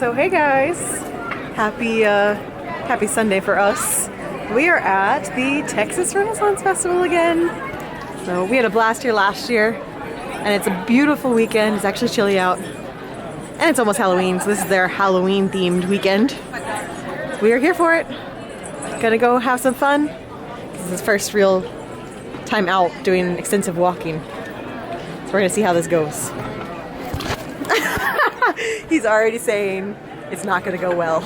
So hey guys, happy Sunday for us. We are at the Texas Renaissance Festival again. So we had a blast here last year, and it's a beautiful weekend. It's actually chilly out, and it's almost Halloween, so this is their Halloween themed weekend. We are here for it. Gonna go have some fun. This is his first real time out doing extensive walking. So we're gonna see how this goes. He's already saying it's not gonna go well.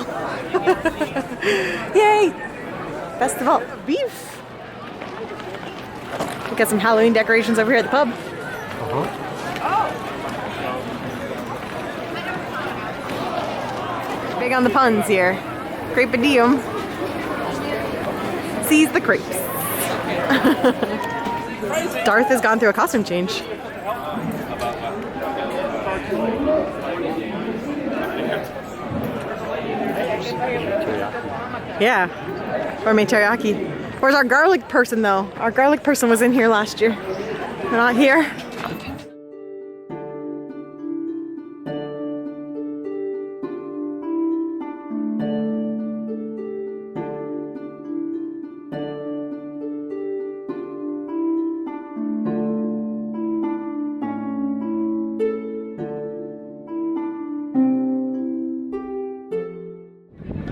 Yay! Best of all, beef. We got some Halloween decorations over here at the pub. Big on the puns here. Crepe-a-diem. Seize the crepes. Darth has gone through a costume change. Yeah, gourmet teriyaki. Where's our garlic person though? Our garlic person was in here last year. They're not here.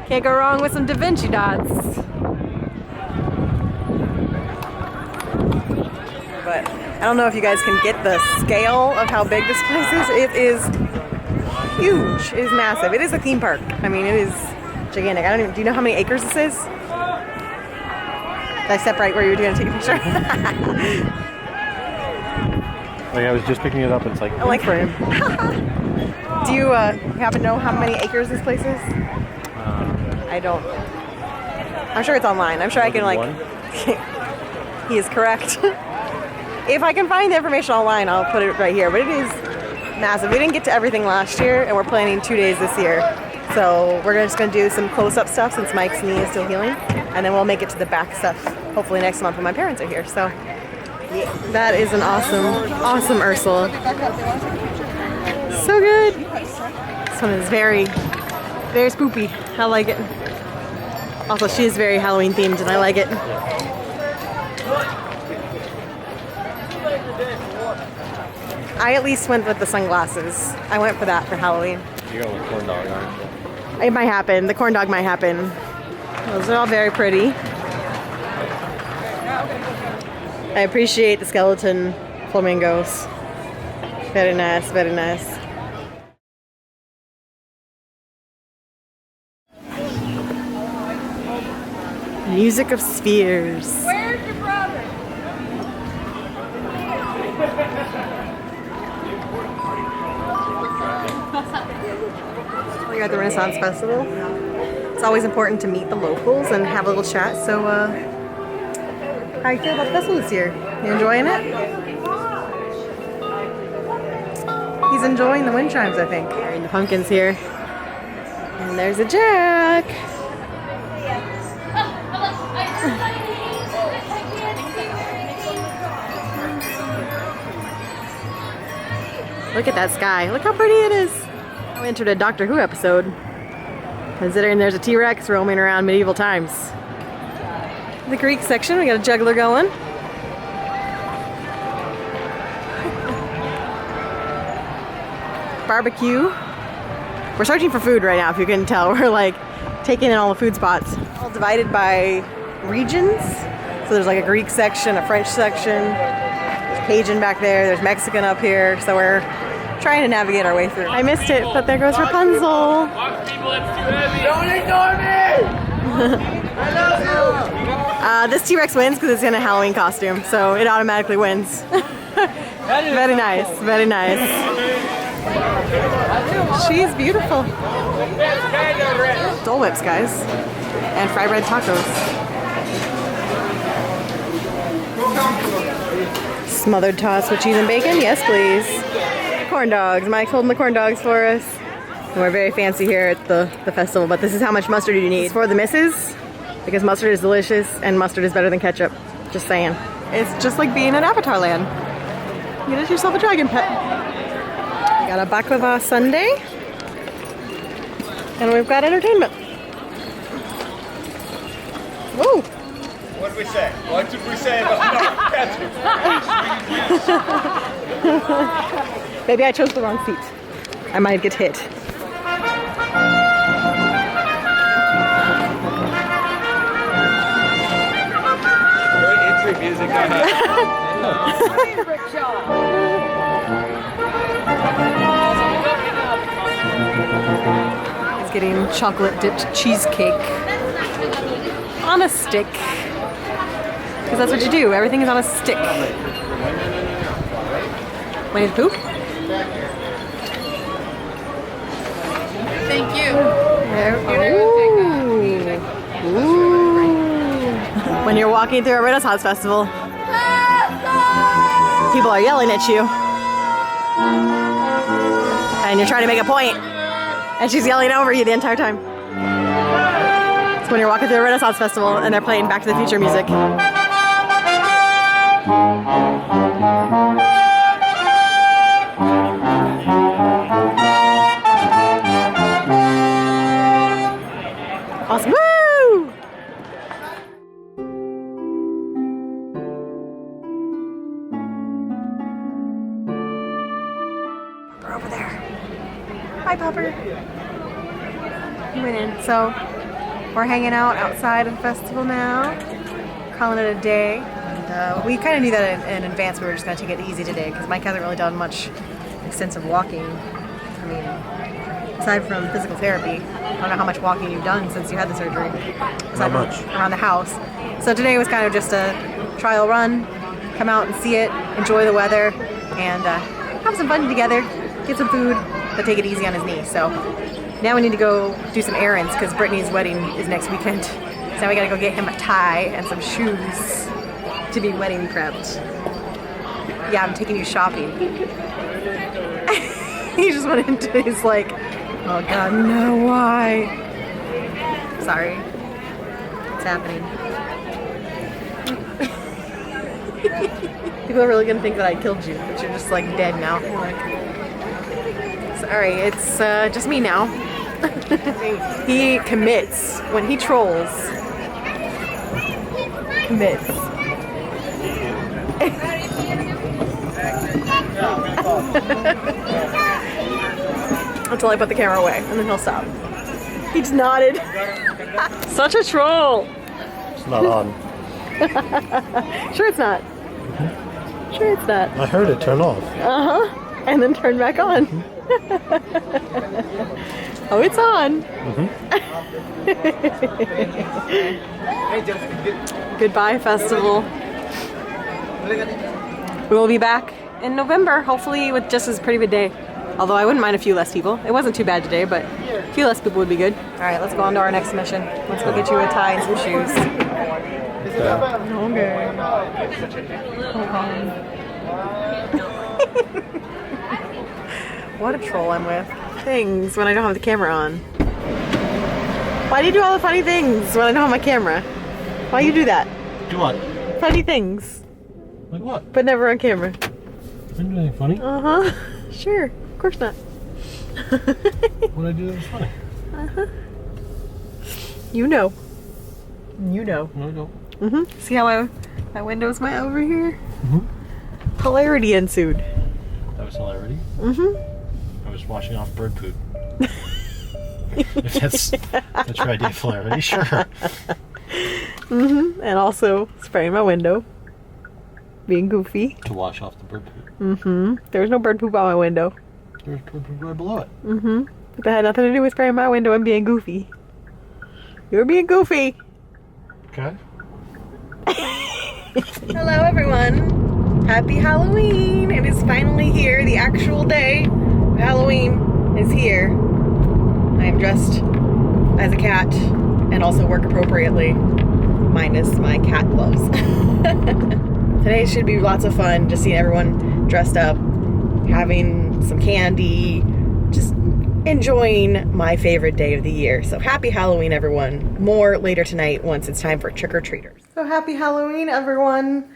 Can't go wrong with some Da Vinci dots. But I don't know if you guys can get the scale of how big this place is. It is huge. It is massive. It is a theme park. I mean, it is gigantic. I don't even, do you know how many acres this is? Did I step right where you were going to take a picture? Like I was just picking it up and it's like, I like frame. Do you happen to know how many acres this place is? I don't. I'm sure it's online. I'm sure I can like. He is correct. If I can find the information online, I'll put it right here. But it is massive. We didn't get to everything last year, and we're planning 2 days this year. So we're just going to do some close-up stuff since Mike's knee is still healing, and then we'll make it to the back stuff hopefully next month when my parents are here. So yeah. That is an awesome Ursula. So good. This one is very spoopy. I like it. Also, she is very Halloween themed, and I like it. I at least went with the sunglasses. I went for that for Halloween. You're going with corn dog, aren't you? It might happen. The corn dog might happen. Those are all very pretty. I appreciate the skeleton flamingos. Very nice, very nice. Music of spheres. Where's your brother? We're at the Renaissance Festival. It's always important to meet the locals and have a little chat. So, how you feel about the festival this year? You enjoying it? He's enjoying the wind chimes, I think. And the pumpkins here. And there's a Jack. Look at that sky. Look how pretty it is. We entered a Doctor Who episode. Considering there's a T-Rex roaming around medieval times. The Greek section, we got a juggler going. Barbecue. We're searching for food right now, if you can tell. We're like taking in all the food spots. All divided by regions. So there's like a Greek section, a French section. There's Cajun back there. There's Mexican up here. So we're trying to navigate our way through. I missed it, but there goes Rapunzel. Don't ignore me! I love you! This T-Rex wins because it's in a Halloween costume, so it automatically wins. Very nice, very nice. She's beautiful. Dole Whips, guys. And fried bread tacos. Smothered toss with cheese and bacon? Yes, please. Corn dogs. Mike's holding the corn dogs for us. And we're very fancy here at the festival, but this is how much mustard you need. It's for the misses, because mustard is delicious and mustard is better than ketchup. Just saying. It's just like being at Avatar Land. You get yourself a dragon pet. We got a baklava sundae. And we've got entertainment. Woo! What did we say? What did we say about not catching? Maybe I chose the wrong seat. I might get hit. Great entry music. He's getting chocolate dipped cheesecake on a stick. Because that's what you do. Everything is on a stick. Winnie the Pooh? Thank you. Ooh. When you're walking through a Renaissance festival, people are yelling at you. And you're trying to make a point. And she's yelling over you the entire time. It's when you're walking through a Renaissance festival and they're playing Back to the Future music. Awesome. Woo! We're over there. Hi, Pupper. He went in. So we're hanging out outside of the festival now, calling it a day. And we kind of knew that in advance. We were just going to take it easy today because Mike hasn't really done much extensive walking. I mean, aside from physical therapy, I don't know how much walking you've done since you had the surgery. Not much. Around the house. So today was kind of just a trial run. Come out and see it, enjoy the weather, and have some fun together, get some food, but take it easy on his knee. So now we need to go do some errands because Brittany's wedding is next weekend. So now we gotta go get him a tie and some shoes to be wedding prepped. Yeah, I'm taking you shopping. He just went into his like, oh God, no, why? Sorry. It's happening. People are really gonna think that I killed you, but you're just like dead now. Like, sorry, it's just me now. He commits. When he trolls, commits. Until I put the camera away, and then he'll stop. He just nodded. Such a troll. It's not on. Sure it's not. Sure it's not. I heard it turn off. Uh-huh. And then turn back on. Oh, it's on. Goodbye, festival. We will be back in November, hopefully with just as pretty of a day. Although I wouldn't mind a few less people. It wasn't too bad today, but a few less people would be good. All right, let's go on to our next mission. Let's go get you a tie and some shoes. Okay. What a troll I'm with. Things when I don't have the camera on. Why do you do all the funny things when I don't have my camera? Why do you do that? Do what? Funny things. Like what? But never on camera. I didn't do anything funny. Uh-huh. Sure. Of course not. What did I do that was funny? Uh-huh. You know. You know. No, I don't. Mm-hmm. See how my window's my over here? Mm-hmm. Hilarity ensued. That was hilarity. Mm-hmm. I was washing off bird poop. If that's your idea of hilarity, sure. Mm-hmm. And also spraying my window. Being goofy. To wash off the bird poop. Mm-hmm. There was no bird poop on my window. There was bird poop right below it. Mm-hmm. But that had nothing to do with spraying my window and being goofy. You were being goofy. Okay. Hello everyone. Happy Halloween. It is finally here. The actual day of Halloween is here. I am dressed as a cat and also work appropriately, minus my cat gloves. Today should be lots of fun, just seeing everyone dressed up, having some candy, just enjoying my favorite day of the year. So happy Halloween, everyone. More later tonight once it's time for trick-or-treaters. So happy Halloween, everyone.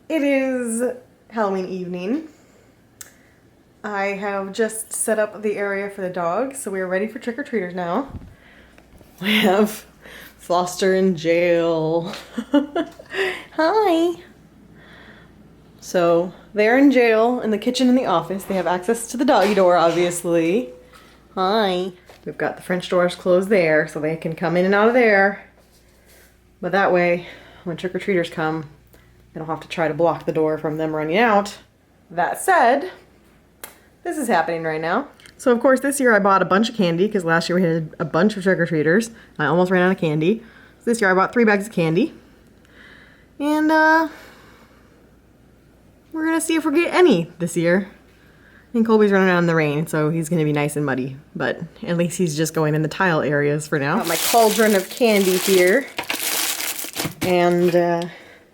It is Halloween evening. I have just set up the area for the dogs, so we are ready for trick-or-treaters now. We have Foster in jail. Hi! So, they're in jail, in the kitchen and the office. They have access to the doggy door, obviously. Hi! We've got the French doors closed there, so they can come in and out of there. But that way, when trick-or-treaters come, they don't have to try to block the door from them running out. That said, this is happening right now. So of course this year I bought a bunch of candy because last year we had a bunch of trick-or-treaters. I almost ran out of candy. So this year I bought 3 bags of candy. And we're gonna see if we get any this year. And Colby's running around in the rain, so he's gonna be nice and muddy. But at least he's just going in the tile areas for now. Got my cauldron of candy here. And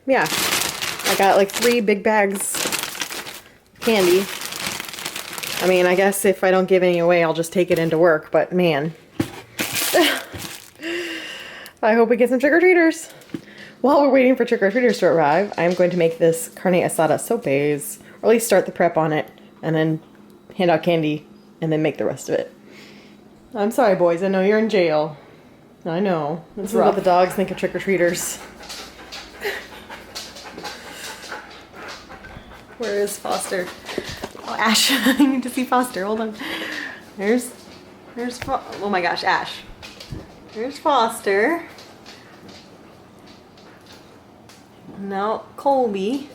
yeah, I got like 3 big bags of candy. I mean, I guess if I don't give any away, I'll just take it into work, but man. I hope we get some trick-or-treaters. While we're waiting for trick-or-treaters to arrive, I'm going to make this carne asada sopes, or at least start the prep on it, and then hand out candy, and then make the rest of it. I'm sorry, boys, I know you're in jail. I know. This is what the dogs think of trick-or-treaters. Where is Foster? Oh, Ash. I need to see Foster. Hold on. There's oh my gosh, Ash. There's Foster. Now Colby.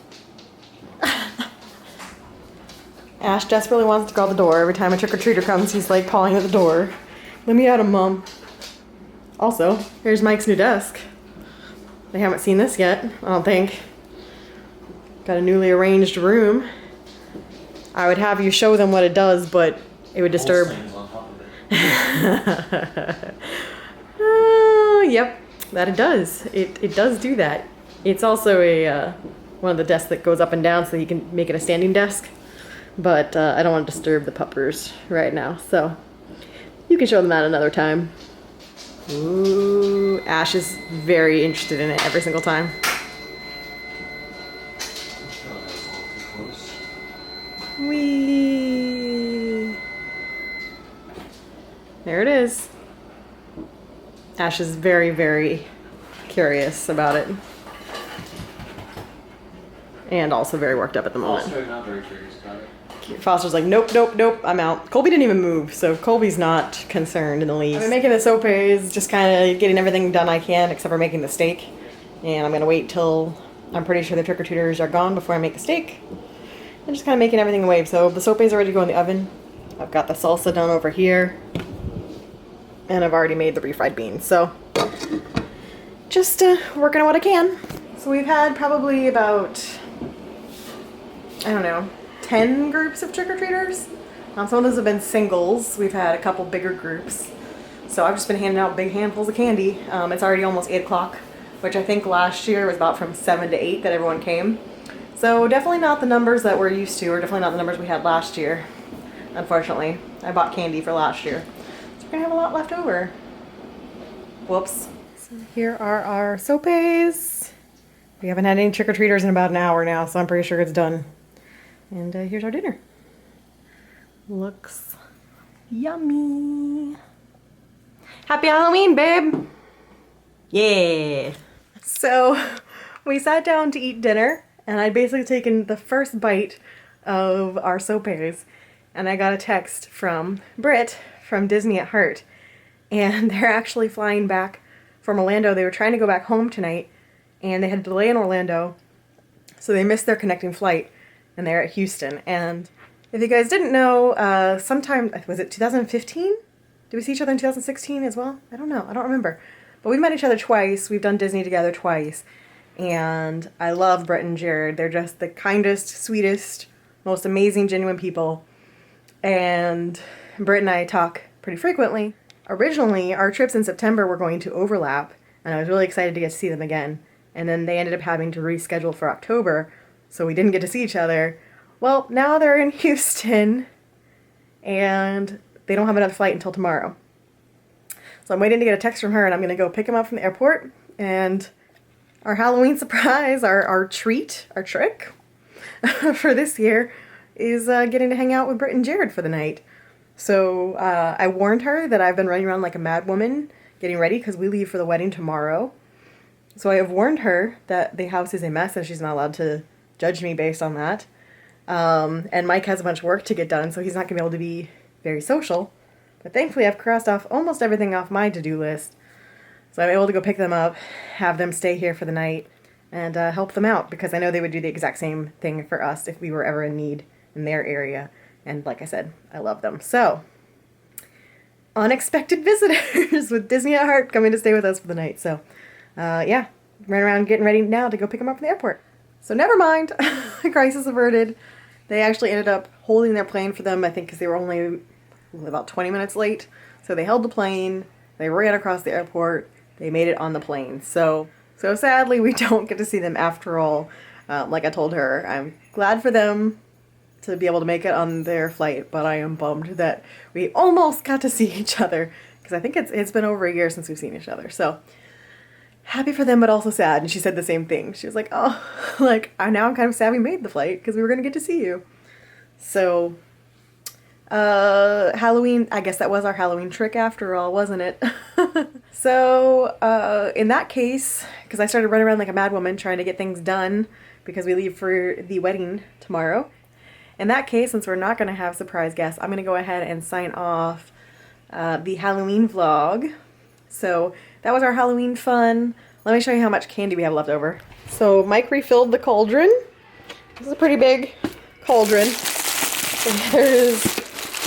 Ash desperately wants to go out the door. Every time a trick-or-treater comes, he's like pawing at the door. Let me at him, Mom. Also, here's Mike's new desk. They haven't seen this yet, I don't think. Got a newly arranged room. I would have you show them what it does, but it would disturb. Yep, that it does. It does do that. It's also a one of the desks that goes up and down, so you can make it a standing desk. But I don't want to disturb the puppers right now, so you can show them that another time. Ooh, Ash is very interested in it every single time. Whee! There it is. Ash is very, very curious about it. And also very worked up at the moment. Also not very curious about it. Foster's like, nope, nope, nope, I'm out. Colby didn't even move, so Colby's not concerned in the least. I've been making the sopes, just kind of getting everything done I can, except for making the steak. And I'm going to wait till I'm pretty sure the trick-or-treaters are gone before I make the steak. I'm just kind of making everything in wave. So the sopes are ready to go in the oven. I've got the salsa done over here. And I've already made the refried beans. So just working on what I can. So we've had probably about, I don't know, 10 groups of trick-or-treaters. Some of those have been singles. We've had a couple bigger groups. So I've just been handing out big handfuls of candy. It's already almost 8 o'clock, which I think last year was about from 7 to 8 that everyone came. So definitely not the numbers that we're used to, or definitely not the numbers we had last year. Unfortunately, I bought candy for last year. So we're gonna have a lot left over. Whoops. So here are our sopes. We haven't had any trick-or-treaters in about an hour now, so I'm pretty sure it's done. And here's our dinner. Looks yummy. Happy Halloween, babe! Yeah! So, we sat down to eat dinner, and I'd basically taken the first bite of our sopes, and I got a text from Britt from Disney at Heart, and they're actually flying back from Orlando. They were trying to go back home tonight, and they had a delay in Orlando, so they missed their connecting flight, and they're at Houston. And if you guys didn't know, sometime, was it 2015? Did we see each other in 2016 as well? I don't know, I don't remember. But we've met each other twice, we've done Disney together twice, and I love Brett and Jared. They're just the kindest, sweetest, most amazing, genuine people. And Britt and I talk pretty frequently. Originally, our trips in September were going to overlap, and I was really excited to get to see them again. And then they ended up having to reschedule for October, so we didn't get to see each other. Well, now they're in Houston, and they don't have another flight until tomorrow. So I'm waiting to get a text from her, and I'm going to go pick them up from the airport, and our Halloween surprise, our treat, our trick for this year is getting to hang out with Britt and Jared for the night. So I warned her that I've been running around like a mad woman getting ready because we leave for the wedding tomorrow. So I have warned her that the house is a mess and she's not allowed to judge me based on that. And Mike has a bunch of work to get done, so he's not going to be able to be very social. But thankfully I've crossed off almost everything off my to-do list. So I'm able to go pick them up, have them stay here for the night, and help them out, because I know they would do the exact same thing for us if we were ever in need in their area. And like I said, I love them. So, unexpected visitors with Disney at Heart coming to stay with us for the night. So, yeah, run around getting ready now to go pick them up from the airport. So never mind, crisis averted. They actually ended up holding their plane for them, I think, because they were only about 20 minutes late. So they held the plane, they ran across the airport, they made it on the plane. So sadly, we don't get to see them after all. Like I told her, I'm glad for them to be able to make it on their flight, but I am bummed that we almost got to see each other, because I think it's been over a year since we've seen each other. So happy for them, but also sad. And she said the same thing. She was like, oh, like, I'm kind of sad we made the flight because we were going to get to see you. So, Halloween, I guess that was our Halloween trick after all, wasn't it? So, in that case, because I started running around like a mad woman trying to get things done because we leave for the wedding tomorrow. In that case, since we're not going to have surprise guests, I'm going to go ahead and sign off the Halloween vlog. So that was our Halloween fun. Let me show you how much candy we have left over. So Mike refilled the cauldron. This is a pretty big cauldron. So there's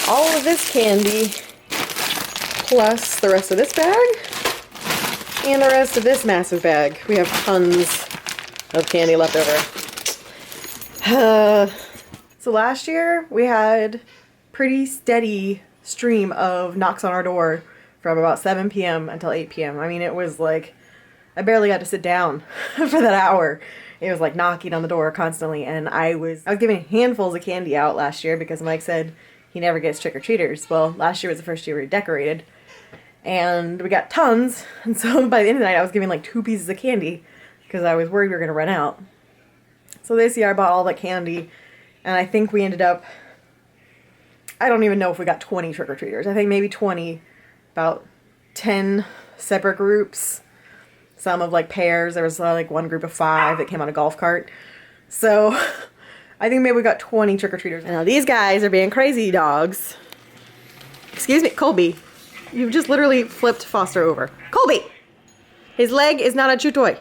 all of this candy, plus the rest of this bag, and the rest of this massive bag. We have tons of candy left over. So last year we had pretty steady stream of knocks on our door from about 7 p.m. until 8 p.m. I mean, it was like, I barely got to sit down for that hour. It was like knocking on the door constantly, and I was giving handfuls of candy out last year because Mike said he never gets trick-or-treaters. Well, last year was the first year we decorated, and we got tons, and so by the end of the night I was giving like 2 pieces of candy because I was worried we were going to run out. So this year I bought all that candy, and I think we ended up, I don't even know if we got 20 trick-or-treaters. I think maybe 20, about 10 separate groups. Some of like pairs. There was like one group of 5 that came on a golf cart. So I think maybe we got 20 trick-or-treaters. And now these guys are being crazy dogs. Excuse me, Colby. You've just literally flipped Foster over. Colby! His leg is not a chew toy.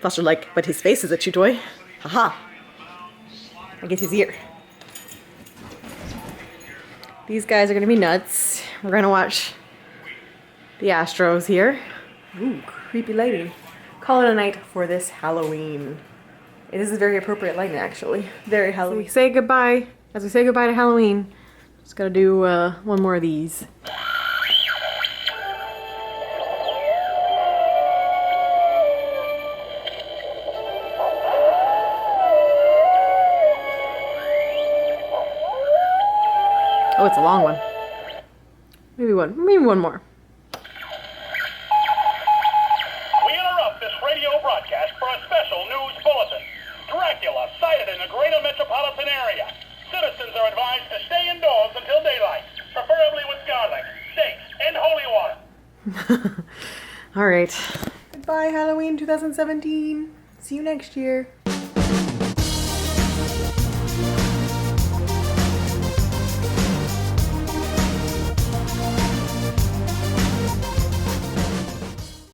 Foster like, but his face is a chew toy. Haha. I get his ear. These guys are gonna be nuts. We're gonna watch the Astros here. Ooh, creepy lighting. Call it a night for this Halloween. It is a very appropriate lighting, actually. Very Halloween. So we say goodbye. As we say goodbye to Halloween, just gotta do one more of these. Oh, it's a long one. Maybe one more. We interrupt this radio broadcast for a special news bulletin. Dracula sighted in the greater metropolitan area. Citizens are advised to stay indoors until daylight, preferably with garlic, steak, and holy water. All right. Goodbye, Halloween 2017. See you next year.